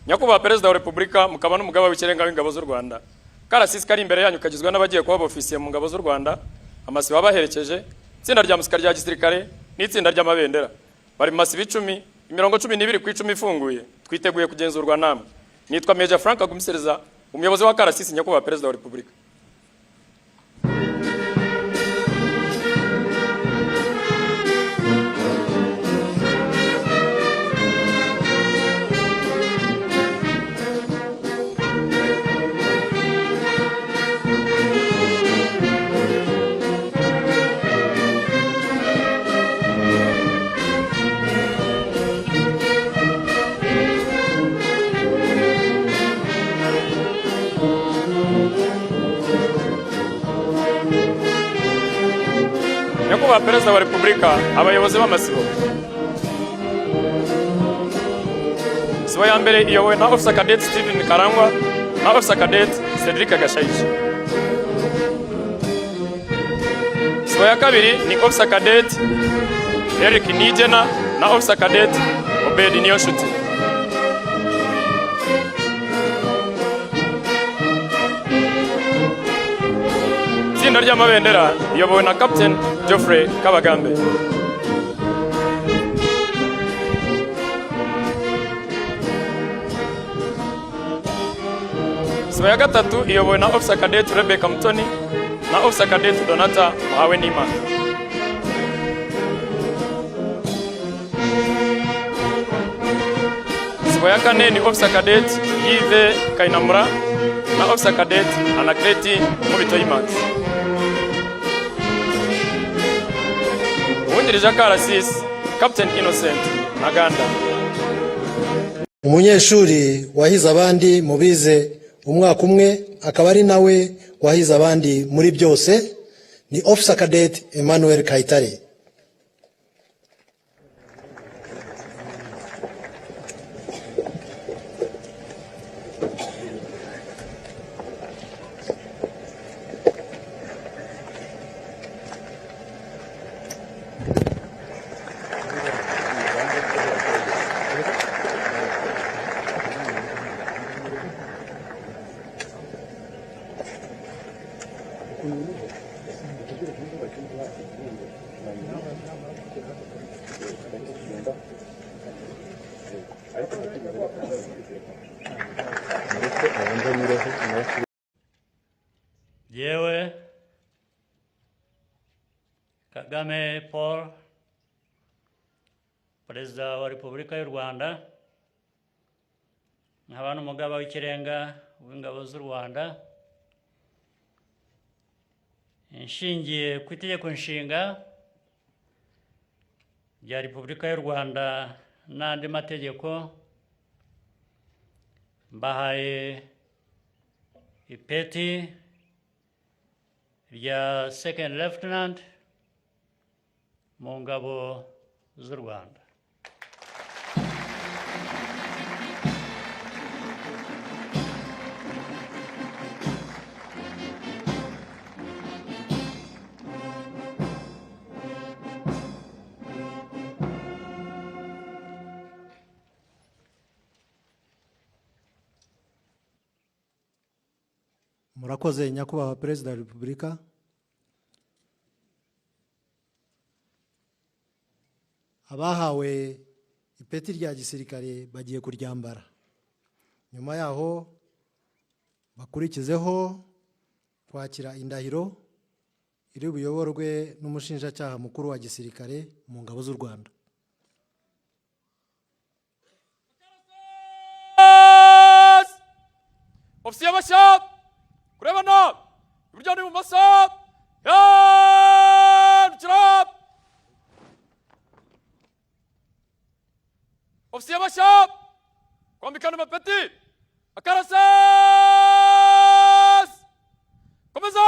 Nyakubahwa Perezida wa Repubulika mukaba n'umugaba w'ikirenga w'ingabo z'u Rwanda. Karasisi kari imbere yanyu kagizwe n'abagiye kuba ofisiye mu ngabo z'u Rwanda, amasiba baherekeje, itsinda rya musika rya gisirikare n'itsinda ry'amabendera. Bari mu masiba 10, imirongo 12 ku 10 ifunguye. Twiteguye kugenzurwa namwe. Nitwa Major Frank Agumisereza, umuyobozi wa Karasisi Nyakubahwa Perezida wa Repubulika. Nyakubahwa Perezida wa Repubulika, abayobozi b'amasibo. Sibo ya mbere iyobowe na Officer Cadet Steven Karangwa na Officer Cadet Cedric Gashayija. Sibo ya kabiri ni Officer Cadet Eric Nijena na Officer Cadet Obed Niyonshuti. Itsinda ry'amabendera iyobowe na Captain Geoffrey Kabagambe. Sibo ya gatatu iyobowe na Officer Cadet Rebecca Mutoni na Officer Cadet Donata Muhawenima. Sibo ya kane ni Officer Cadet Yves Kainamura na Officer Cadet Anakreti Mubitoyimax. Uwungirije Karasisi Captain Innocent Ntaganda. Umunyeshuri wahize abandi mu bize umwaka umwe akaba ari nawe wahize abandi muri byose ni Officer Cadet Emmanuel Kayitare. Yewe Kagame Paul, Perezida wa Repubulika y'u Rwanda, nkaba n'umugaba w'ikirenga w'ingabo z'u Rwanda, inshingiye ku itegeko nshinga rya Repubulika y'u Rwanda n'andi mategeko, mbahaye ipeti rya Second Lieutenant mu ngabo z'u Rwanda. Murakoze Nyakubahwa Perezida wa Repubulika. Abahawe ipeti rya gisirikare bagiye kuryambara. Nyuma yaho bakurikizeho kwakira indahiro iri buyoborwe n'umushinjacyaha mukuru wa gisirikare mu ngabo z'u Rwanda. Ofisiye bashya kurebana iburyo n'ibumoso. Ofisiye bashya kwambikana amapeti. Akarasisi komeza.